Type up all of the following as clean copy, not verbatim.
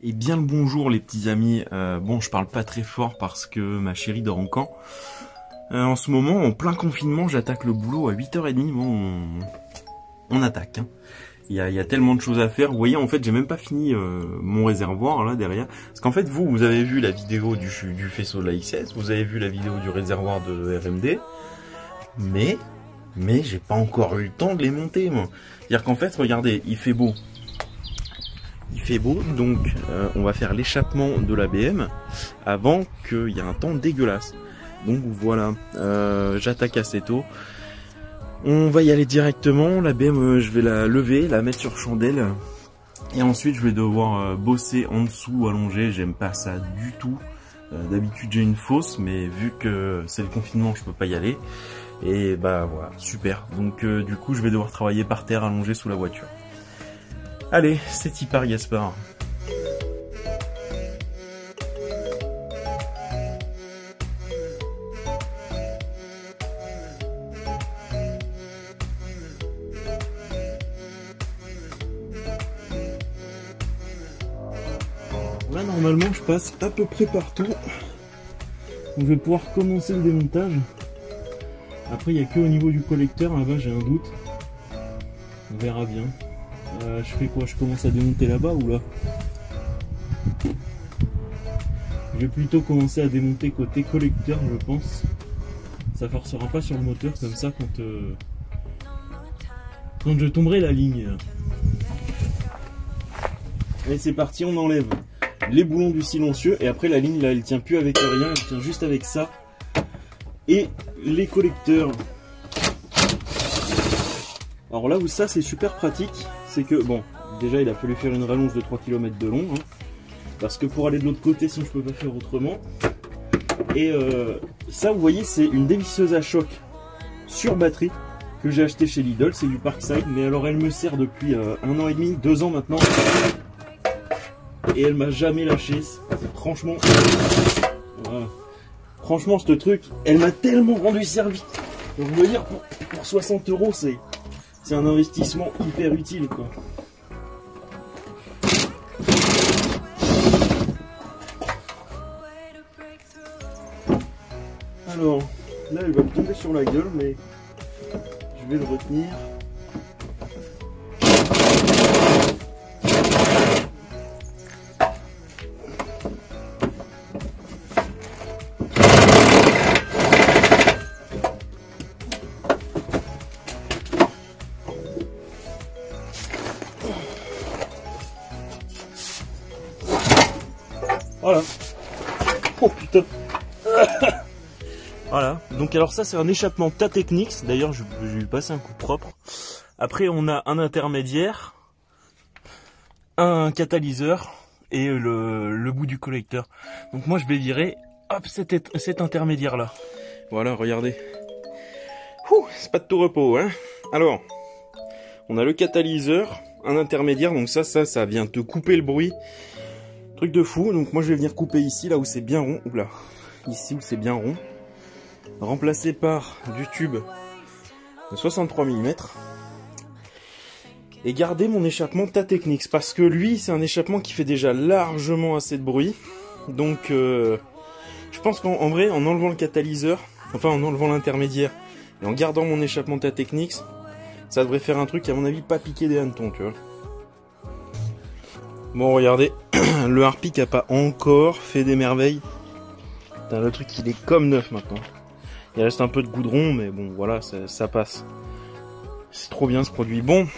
Et bien le bonjour les petits amis. Bon, je parle pas très fort parce que ma chérie dort en camp. En ce moment, en plein confinement, j'attaque le boulot à 8h30. Bon, on attaque. Hein. Il y a tellement de choses à faire. Vous voyez, en fait, j'ai même pas fini mon réservoir là derrière. Parce qu'en fait, vous avez vu la vidéo du faisceau de la XS, vous avez vu la vidéo du réservoir de RMD, mais j'ai pas encore eu le temps de les monter, moi. C'est-à-dire qu'en fait, regardez, il fait beau. Il fait beau, donc on va faire l'échappement de la BM avant qu'il y ait un temps dégueulasse. Donc voilà, j'attaque assez tôt. On va y aller directement. La BM, je vais la lever, la mettre sur chandelle. Et ensuite, je vais devoir bosser en dessous, allongé. J'aime pas ça du tout. D'habitude, j'ai une fosse, mais vu que c'est le confinement, je peux pas y aller. Et bah voilà, super. Donc du coup, je vais devoir travailler par terre, allongé sous la voiture. Allez, c'est y part Gaspard. Là, normalement, je passe à peu près partout. Donc, je vais pouvoir commencer le démontage. Après, il n'y a que au niveau du collecteur, là-bas, j'ai un doute. On verra bien. Je fais quoi? Je commence à démonter là-bas ou là? Je vais plutôt commencer à démonter côté collecteur, je pense. Ça forcera pas sur le moteur comme ça quand je tomberai la ligne. Allez, c'est parti, on enlève les boulons du silencieux et après la ligne là, elle tient plus avec rien, elle tient juste avec ça. Et les collecteurs. Alors là où ça c'est super pratique, c'est que bon, déjà il a fallu faire une rallonge de 3 km de long, hein, parce que pour aller de l'autre côté, sinon je peux pas faire autrement. Et ça vous voyez, c'est une dévisseuse à choc sur batterie que j'ai acheté chez Lidl, c'est du Parkside, mais alors elle me sert depuis 1 an et demi, 2 ans maintenant, et elle m'a jamais lâché. Franchement, voilà. Franchement ce truc, elle m'a tellement rendu service. Donc je veux dire, pour 60 €, c'est un investissement hyper utile quoi. Alors là elle va me tomber sur la gueule, mais je vais le retenir. Voilà. Oh putain. Voilà. Donc alors ça c'est un échappement Tatechnics. D'ailleurs je vais lui passer un coup propre. Après on a un intermédiaire, un catalyseur et le bout du collecteur. Donc moi je vais virer hop cet intermédiaire là. Voilà, regardez. C'est pas de tout repos hein. Alors on a le catalyseur, un intermédiaire. Donc ça vient te couper le bruit. Truc de fou, donc moi je vais venir couper ici, là où c'est bien rond, oula, ici où c'est bien rond, remplacé par du tube de 63 mm, et garder mon échappement Tatechnics, parce que lui c'est un échappement qui fait déjà largement assez de bruit, donc je pense qu'en vrai, en enlevant le catalyseur, enfin en enlevant l'intermédiaire, et en gardant mon échappement Tatechnics, ça devrait faire un truc à mon avis pas piquer des hannetons, tu vois. Bon regardez, le Harpic a pas encore fait des merveilles. Putain, le truc il est comme neuf maintenant. Il reste un peu de goudron mais bon voilà, ça passe. C'est trop bien ce produit. Bon,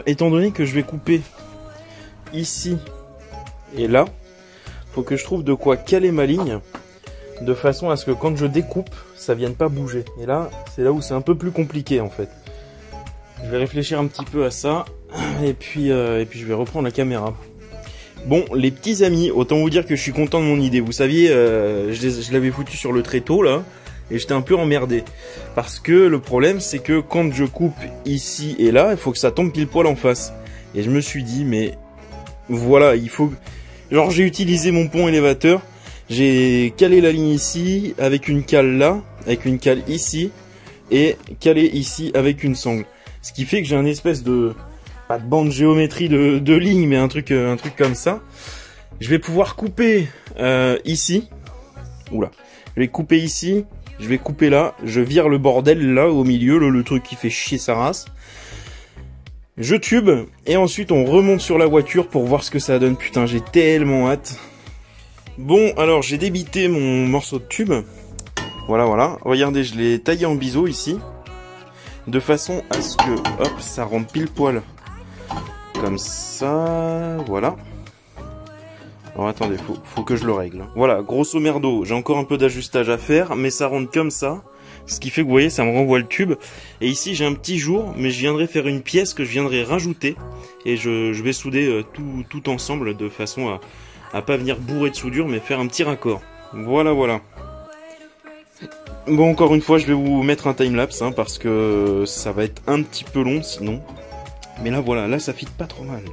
étant donné que je vais couper ici et là, faut que je trouve de quoi caler ma ligne de façon à ce que quand je découpe, ça vienne pas bouger. Et là, c'est là où c'est un peu plus compliqué en fait. Je vais réfléchir un petit peu à ça. Et puis je vais reprendre la caméra. Bon, les petits amis, autant vous dire que je suis content de mon idée. Vous saviez, je l'avais foutu sur le tréteau là, et j'étais un peu emmerdé. Parce que le problème, c'est que quand je coupe ici et là, il faut que ça tombe pile poil en face. Et je me suis dit, mais voilà, il faut... Genre j'ai utilisé mon pont élévateur, j'ai calé la ligne ici, avec une cale là, avec une cale ici, et calé ici avec une sangle. Ce qui fait que j'ai un espèce de... pas de bande géométrie de ligne, mais un truc comme ça. Je vais pouvoir couper ici. Oula. Je vais couper ici. Je vais couper là. Je vire le bordel là au milieu, le truc qui fait chier sa race. Je tube et ensuite on remonte sur la voiture pour voir ce que ça donne. Putain, j'ai tellement hâte. Bon, alors j'ai débité mon morceau de tube. Voilà, voilà. Regardez, je l'ai taillé en biseau ici. De façon à ce que, hop, ça rentre pile poil. Comme ça, voilà. Alors attendez, faut que je le règle. Voilà, grosso merdo, j'ai encore un peu d'ajustage à faire, mais ça rentre comme ça. Ce qui fait que vous voyez, ça me renvoie le tube. Et ici, j'ai un petit jour, mais je viendrai faire une pièce que je viendrai rajouter. Et je vais souder tout ensemble de façon à pas venir bourrer de soudure, mais faire un petit raccord. Voilà, voilà. Bon, encore une fois, je vais vous mettre un timelapse, hein, parce que ça va être un petit peu long sinon. Mais là, voilà, là, ça fit pas trop mal.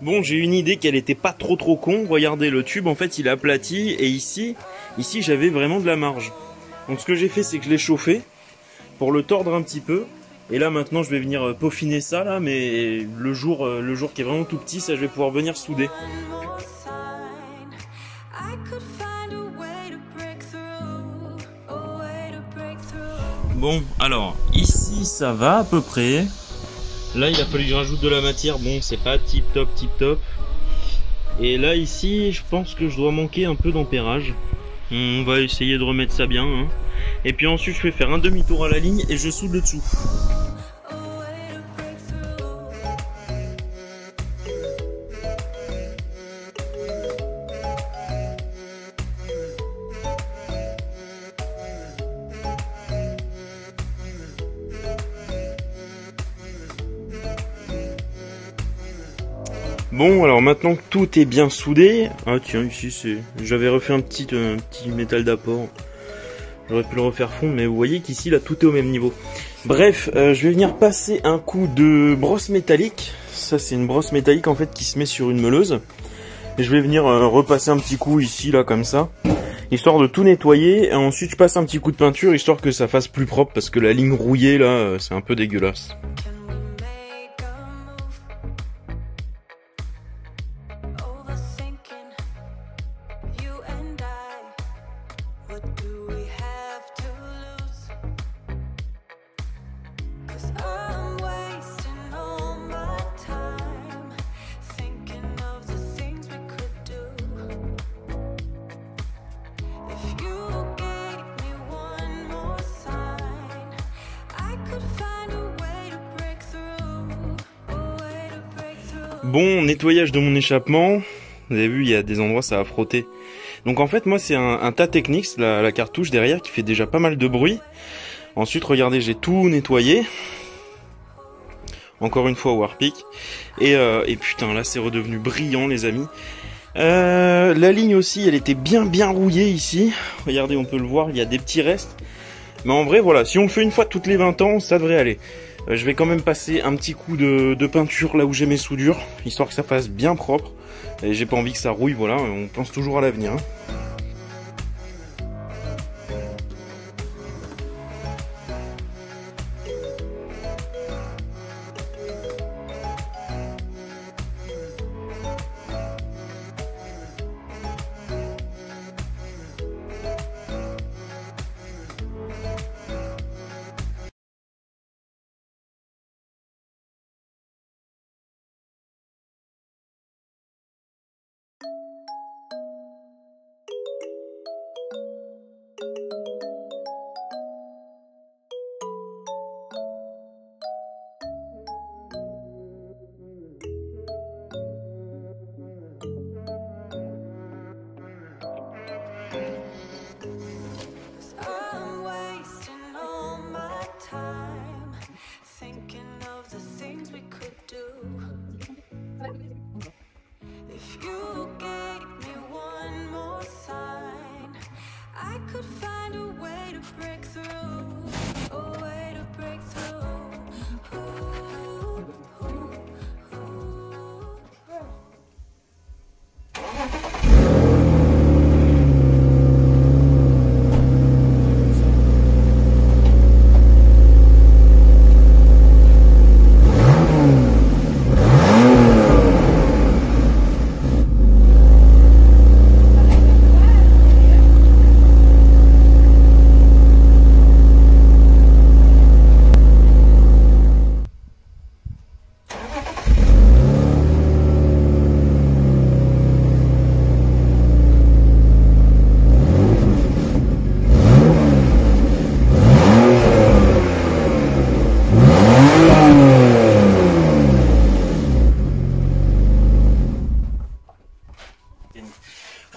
Bon, j'ai une idée qu'elle était pas trop con. Regardez, le tube, en fait, il est aplati. Et ici j'avais vraiment de la marge. Donc ce que j'ai fait, c'est que je l'ai chauffé pour le tordre un petit peu. Et là, maintenant, je vais venir peaufiner ça, là. Mais le jour qui est vraiment tout petit, ça, je vais pouvoir venir souder. Bon, alors, ici, ça va à peu près. Là, il a fallu que je rajoute de la matière. Bon, c'est pas tip top. Et là, ici, je pense que je dois manquer un peu d'ampérage. On va essayer de remettre ça bien. Hein. Et puis ensuite, je vais faire un demi-tour à la ligne et je soude le dessous. Bon, alors maintenant que tout est bien soudé, ah tiens, ici j'avais refait un petit métal d'apport. J'aurais pu le refaire fondre, mais vous voyez qu'ici là tout est au même niveau. Bref, je vais venir passer un coup de brosse métallique. Ça c'est une brosse métallique en fait qui se met sur une meuleuse. Et je vais venir repasser un petit coup ici là comme ça, histoire de tout nettoyer. Et ensuite je passe un petit coup de peinture histoire que ça fasse plus propre parce que la ligne rouillée là c'est un peu dégueulasse. Bon, nettoyage de mon échappement. Vous avez vu, il y a des endroits ça a frotté. Donc en fait, moi c'est un Tattechnics, la cartouche derrière qui fait déjà pas mal de bruit. Ensuite, regardez, j'ai tout nettoyé. Encore une fois au Warpic. Et putain, là c'est redevenu brillant les amis. La ligne aussi, elle était bien rouillée ici. Regardez, on peut le voir, il y a des petits restes. Mais en vrai, voilà, si on le fait une fois toutes les 20 ans, ça devrait aller. Je vais quand même passer un petit coup de peinture là où j'ai mes soudures, histoire que ça fasse bien propre. Et j'ai pas envie que ça rouille, voilà, on pense toujours à l'avenir. Hein.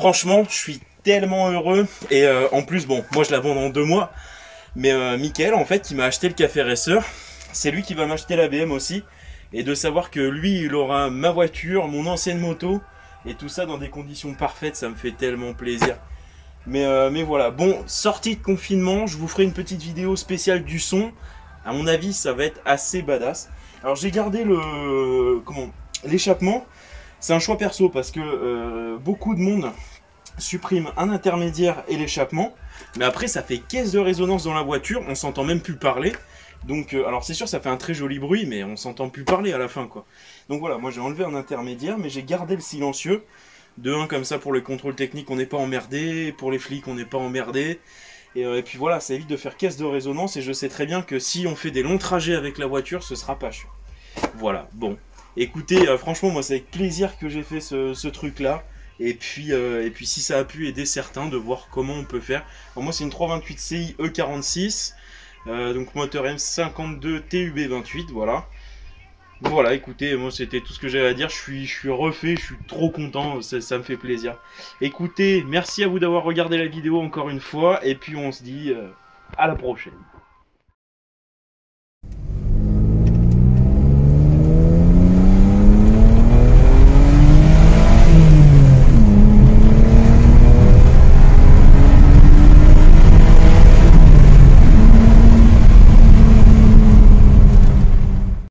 franchement, je suis tellement heureux. Et en plus, bon, moi je la vends dans 2 mois. Mais Mickaël, en fait, il m'a acheté le café racer. C'est lui qui va m'acheter la BM aussi. Et de savoir que lui, il aura ma voiture, mon ancienne moto. Et tout ça dans des conditions parfaites, ça me fait tellement plaisir. Mais voilà, bon, sortie de confinement, je vous ferai une petite vidéo spéciale du son. À mon avis, ça va être assez badass. Alors j'ai gardé l'échappement. C'est un choix perso parce que beaucoup de monde supprime un intermédiaire et l'échappement. Mais après, ça fait caisse de résonance dans la voiture, on s'entend même plus parler. Donc, alors c'est sûr, ça fait un très joli bruit, mais on s'entend plus parler à la fin, quoi. Donc voilà, moi j'ai enlevé un intermédiaire, mais j'ai gardé le silencieux. De 1 comme ça pour le contrôle technique, on n'est pas emmerdé. Pour les flics, on n'est pas emmerdé. Et puis voilà, ça évite de faire caisse de résonance. Et je sais très bien que si on fait des longs trajets avec la voiture, ce sera pas chiant. Voilà, bon. Écoutez, franchement, moi c'est avec plaisir que j'ai fait ce truc-là. Et puis si ça a pu aider certains de voir comment on peut faire. Alors moi c'est une 328 Ci E46. Donc moteur M52 TUB28, voilà. Voilà, écoutez, moi c'était tout ce que j'avais à dire, je suis refait, je suis trop content, ça me fait plaisir. Écoutez, merci à vous d'avoir regardé la vidéo encore une fois, et puis on se dit à la prochaine.